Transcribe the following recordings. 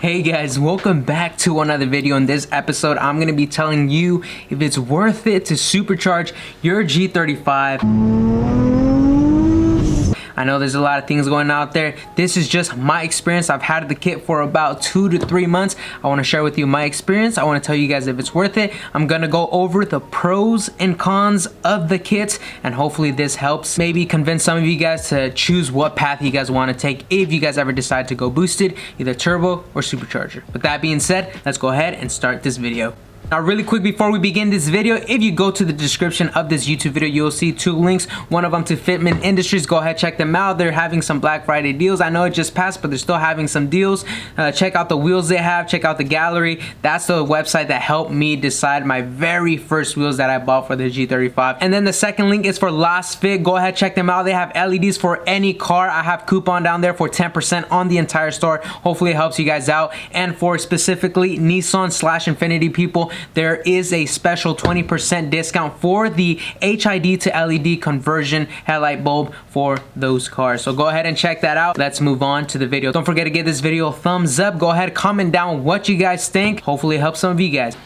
Hey guys, welcome back to another video. In this episode, I'm going to be telling you if it's worth it to supercharge your G35. I know there's a lot of things going on out there. This is just my experience. I've had the kit for about 2 to 3 months. I want to share with you my experience. I want to tell you guys if it's worth it. I'm going to go over the pros and cons of the kit, and hopefully this helps maybe convince some of you guys to choose what path you guys want to take if you guys ever decide to go boosted, either turbo or supercharger. With that being said, let's go ahead and start this video. Now really quick before we begin this video, if you go to the description of this YouTube video, you'll see 2 links, one of them to Fitment Industries. Go ahead, check them out. They're having some Black Friday deals. I know it just passed, but they're still having some deals. Check out the wheels they have, check out the gallery. That's the website that helped me decide my very first wheels that I bought for the G35. And then the second link is for Last Fit. Go ahead, check them out. They have LEDs for any car. I have coupon down there for 10% on the entire store. Hopefully it helps you guys out. And for specifically Nissan/Infiniti people, there is a special 20% discount for the HID to LED conversion headlight bulb for those cars. So go ahead and check that out. Let's move on to the video. Don't forget to give this video a thumbs up. Go ahead, comment down what you guys think. Hopefully it helps some of you guys.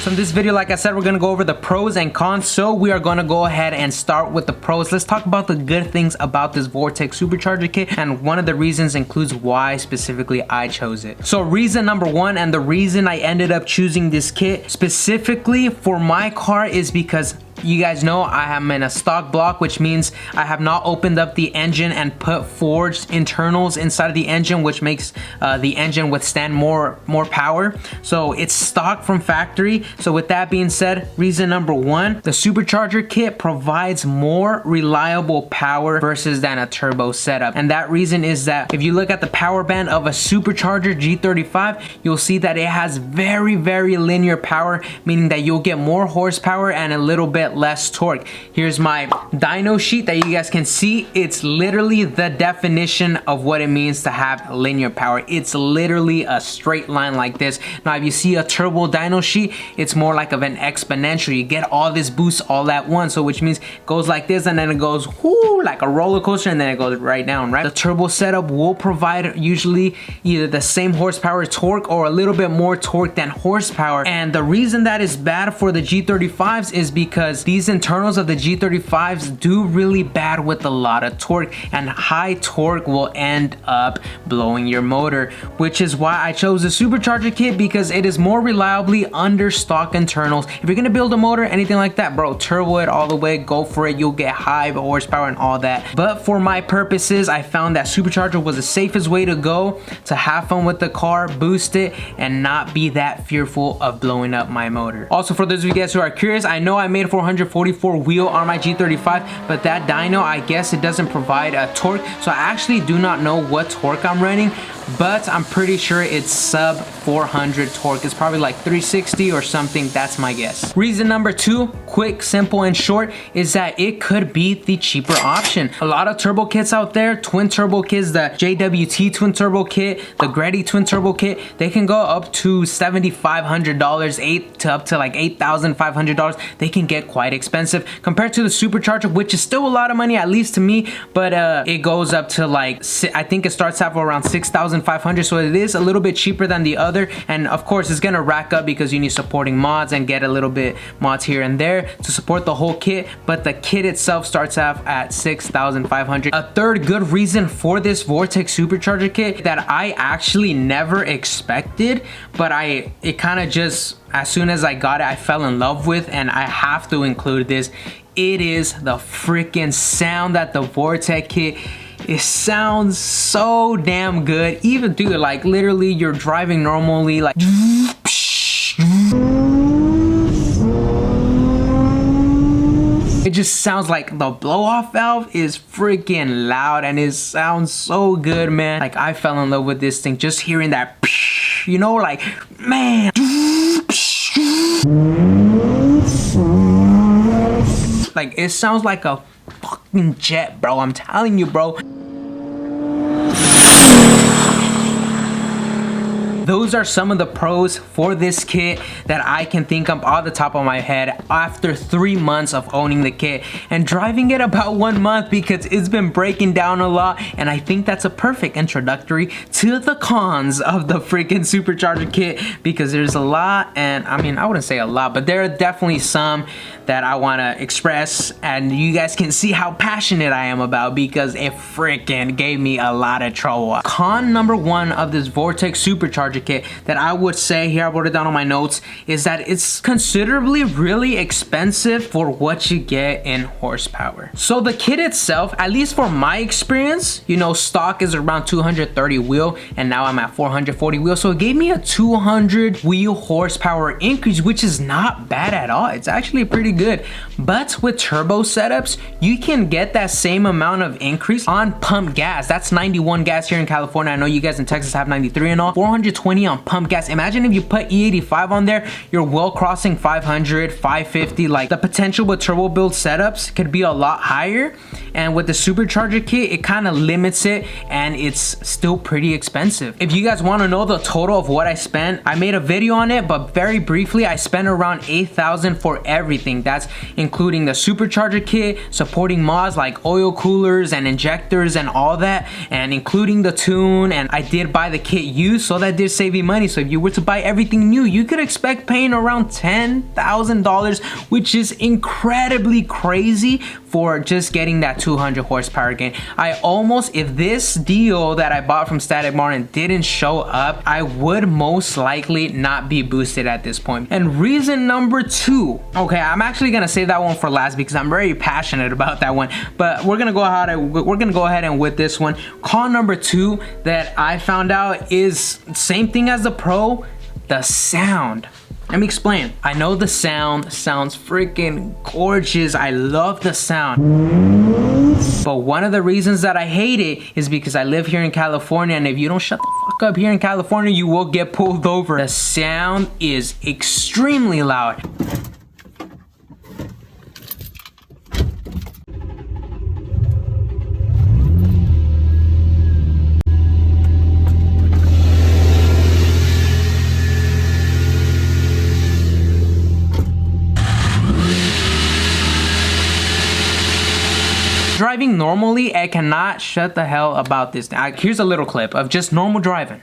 So in this video, like I said, we're gonna go over the pros and cons. So we are gonna go ahead and start with the pros. Let's talk about the good things about this Vortex supercharger kit, and one of the reasons includes why specifically I chose it. So reason number 1, and the reason I ended up choosing this kit specifically for my car, is because you guys know I am in a stock block, which means I have not opened up the engine and put forged internals inside of the engine, which makes the engine withstand more power. So it's stock from factory. So with that being said, reason number 1, the supercharger kit provides more reliable power versus than a turbo setup. And that reason is that if you look at the power band of a supercharger G35, you'll see that it has very linear power, meaning that you'll get more horsepower and a little bit less torque. Here's my dyno sheet that you guys can see. It's literally the definition of what it means to have linear power. It's literally a straight line like this. Now if you see a turbo dyno sheet, it's more like of an exponential. You get all this boost all at once, so which means it goes like this and then it goes whoo, like a roller coaster, and then it goes right down, right? The turbo setup will provide usually either the same horsepower torque or a little bit more torque than horsepower. And the reason that is bad for the G35s is because these internals of the G35s do really bad with a lot of torque, and high torque will end up blowing your motor, which is why I chose the supercharger kit, because it is more reliably under stock internals. If you're gonna build a motor, anything like that, bro, turbo it all the way, go for it. You'll get high horsepower and all that. But for my purposes, I found that supercharger was the safest way to go to have fun with the car, boost it, and not be that fearful of blowing up my motor. Also, for those of you guys who are curious, I know I made 444 wheel on my G35, but that dyno, I guess it doesn't provide a torque, so I actually do not know what torque I'm running, but I'm pretty sure it's sub 400 torque. It's probably like 360 or something. That's my guess. Reason number 2, quick, simple, and short, is that it could be the cheaper option. A lot of turbo kits out there, twin turbo kits, the JWT twin turbo kit, the Greddy twin turbo kit, they can go up to $7,500, up to like $8,500. They can get quite expensive compared to the supercharger, which is still a lot of money, at least to me, but it goes up to like, I think it starts out for around $6,500, so it is a little bit cheaper than the other. And of course it's gonna rack up because you need supporting mods and get a little bit mods here and there to support the whole kit, but the kit itself starts off at $6,500. A third good reason for this Vortex supercharger kit that I actually never expected, but it kind of just, as soon as I got it, I fell in love with, and I have to include this. It is the freaking sound that the Vortex kit, it sounds so damn good. Even dude, like literally you're driving normally, like it just sounds like the blow off valve is freaking loud, and it sounds so good, man. Like I fell in love with this thing just hearing that, you know, like man. Like it sounds like a fucking jet, bro. I'm telling you, bro. those are some of the pros for this kit that I can think of off the top of my head after 3 months of owning the kit and driving it about 1 month, because it's been breaking down a lot. And I think that's a perfect introductory to the cons of the freaking supercharger kit, because there's a lot, and I mean, I wouldn't say a lot, but there are definitely some that I want to express, and you guys can see how passionate I am about, because it freaking gave me a lot of trouble. Con number 1 of this Vortec supercharger kit that I would say, here I wrote it down on my notes, is that it's considerably really expensive for what you get in horsepower. So the kit itself, at least for my experience, you know, stock is around 230 wheel, and now I'm at 440 wheel, so it gave me a 200 wheel horsepower increase, which is not bad at all. It's actually pretty good. But with turbo setups, you can get that same amount of increase on pump gas. That's 91 gas here in California. I know you guys in Texas have 93 and all. 420 on pump gas. Imagine if you put E85 on there, you're well crossing 500, 550. Like, the potential with turbo build setups could be a lot higher. And with the supercharger kit, it kind of limits it, and it's still pretty expensive. If you guys want to know the total of what I spent, I made a video on it, but very briefly, I spent around $8,000 for everything. That's including the supercharger kit, supporting mods like oil coolers and injectors and all that, and including the tune. And I did buy the kit used, so that did save me money. So if you were to buy everything new, you could expect paying around $10,000, which is incredibly crazy for just getting that 200 horsepower gain. I almost, if this deal that I bought from Static Martin didn't show up, I would most likely not be boosted at this point. And reason number 2, okay, I'm actually gonna save that one for last because I'm very passionate about that one, but we're gonna go ahead and with this one. Con number 2 that I found out is same thing as the Pro, the sound. Let me explain. I know the sound sounds freaking gorgeous. I love the sound. But one of the reasons that I hate it is because I live here in California, and if you don't shut the fuck up here in California, you will get pulled over. The sound is extremely loud. Driving normally, I cannot shut the hell about this. Here's a little clip of just normal driving.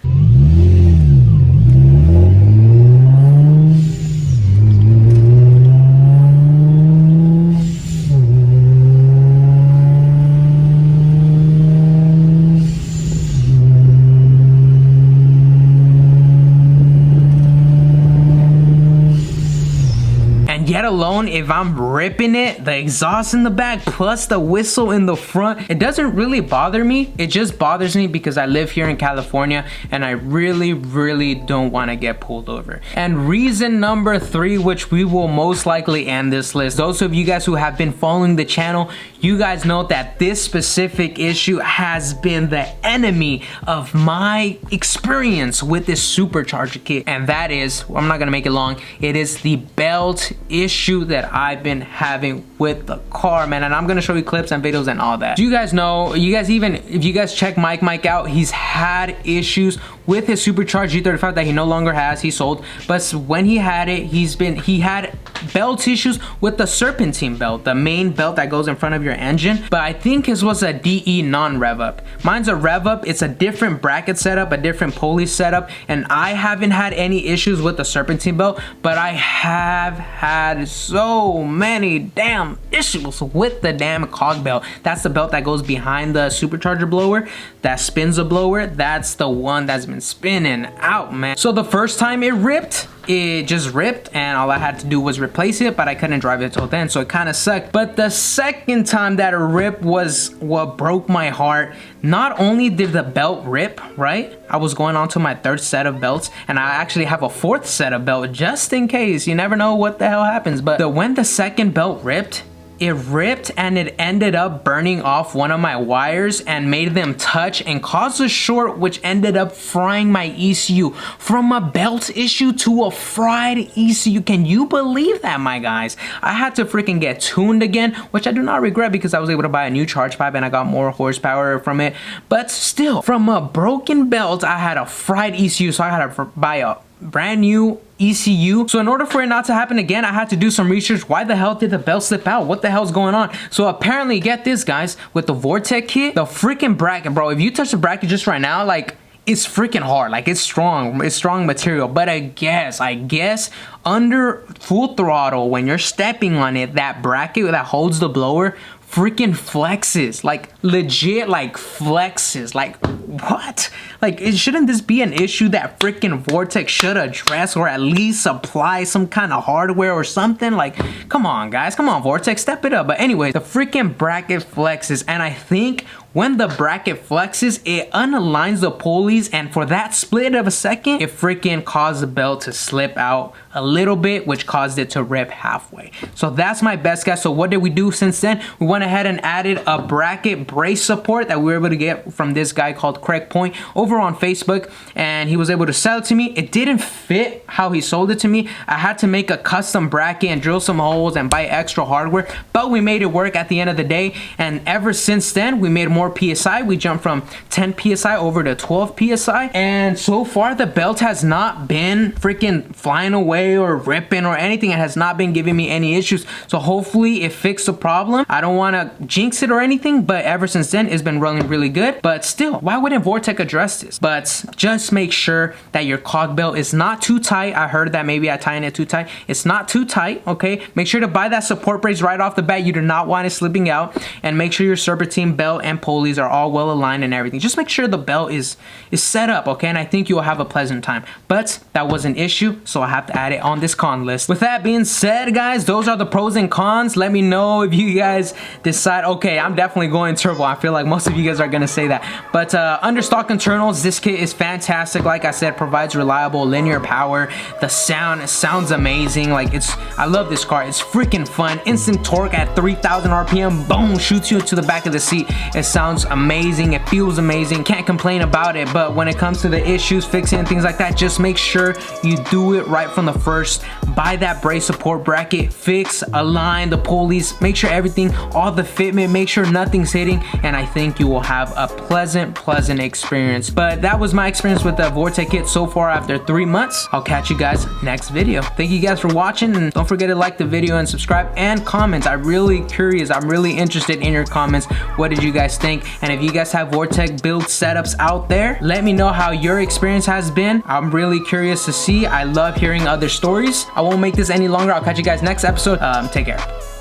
Yet alone, if I'm ripping it, the exhaust in the back plus the whistle in the front, it doesn't really bother me. It just bothers me because I live here in California and I really don't want to get pulled over. And reason number 3, which we will most likely end this list, those of you guys who have been following the channel, you guys know that this specific issue has been the enemy of my experience with this supercharger kit, and that is, I'm not gonna make it long, it is the belt issue that I've been having with the car, man. And I'm gonna show you clips and videos and all that. You guys know, you guys, even if you guys check Mike out, he's had issues with his supercharged G35 that he no longer has, he sold. But when he had it, he had belt issues with the serpentine belt, the main belt that goes in front of your engine. But I think his was a DE non-rev up. Mine's a rev up. It's a different bracket setup, a different pulley setup, and I haven't had any issues with the serpentine belt, but I have had so many damn issues with the damn cog belt. That's the belt that goes behind the supercharger blower that spins the blower. That's the one that's been spinning out, man. So the first time it ripped, it just ripped, and all I had to do was replace it, but I couldn't drive it till then, so it kind of sucked. But the second time that it ripped was what broke my heart. Not only did the belt rip, right? I was going on to my 3rd set of belts, and I actually have a 4th set of belt just in case. You never know what the hell happens. But when the second belt ripped, it ripped and it ended up burning off one of my wires and made them touch and caused a short, which ended up frying my ECU. From a belt issue to a fried ECU. Can you believe that, my guys? I had to freaking get tuned again, which I do not regret because I was able to buy a new charge pipe and I got more horsepower from it. But still, from a broken belt, I had a fried ECU, so I had to buy a brand new ECU. So in order for it not to happen again, I had to do some research. Why the hell did the belt slip out? What the hell's going on? So apparently, get this, guys, with the Vortec kit, the freaking bracket, bro, if you touch the bracket just right now, like, it's freaking hard. Like, it's strong material. But I guess under full throttle, when you're stepping on it, that bracket that holds the blower freaking flexes, like legit, like flexes. Like, what? Like, shouldn't this be an issue that freaking Vortec should address, or at least supply some kind of hardware or something? Like, come on, guys, come on, Vortec, step it up. But anyway, the freaking bracket flexes, and I think when the bracket flexes, it unaligns the pulleys, and for that split of a second, it freaking caused the belt to slip out a little bit, which caused it to rip halfway. So that's my best guess. So what did we do since then? We went ahead and added a bracket brace support that we were able to get from this guy called Craig Point over on Facebook, and he was able to sell it to me. It didn't fit how he sold it to me. I had to make a custom bracket and drill some holes and buy extra hardware, but we made it work at the end of the day. And ever since then, we made more PSI. We jumped from 10 PSI over to 12 PSI, and so far the belt has not been freaking flying away or ripping or anything. It has not been giving me any issues, so hopefully it fixed the problem. I don't want to jinx it or anything, but ever since then it's been running really good. But still, why wouldn't Vortec address this? But just make sure that your cog belt is not too tight. I heard that maybe I tightened it too tight. It's not too tight, okay? Make sure to buy that support brace right off the bat. You do not want it slipping out, and make sure your serpentine belt and pulleys are all well aligned and everything. Just make sure the belt is set up, okay? And I think you will have a pleasant time. But that was an issue, so I have to add it on this con list. With that being said, guys, those are the pros and cons. Let me know if you guys decide, okay, I'm definitely going turbo. I feel like most of you guys are gonna say that. But under stock internals, this kit is fantastic. Like I said, provides reliable linear power. The sounds amazing. Like, I love this car. It's freaking fun. Instant torque at 3,000 RPM. Boom, shoots you to the back of the seat. It sounds amazing. It feels amazing. Can't complain about it. But when it comes to the issues, fixing and things like that, just make sure you do it right from the first. Buy that brace support bracket, fix, align the pulleys, make sure everything, all the fitment, make sure nothing's hitting, and I think you will have a pleasant experience. But that was my experience with the Vortec kit so far after 3 months. I'll catch you guys next video. Thank you guys for watching, and don't forget to like the video and subscribe and comment. I'm really curious. I'm really interested in your comments. What did you guys think? And if you guys have Vortec build setups out there, let me know how your experience has been. I'm really curious to see. I love hearing other stories. I won't make this any longer. I'll catch you guys next episode. Take care.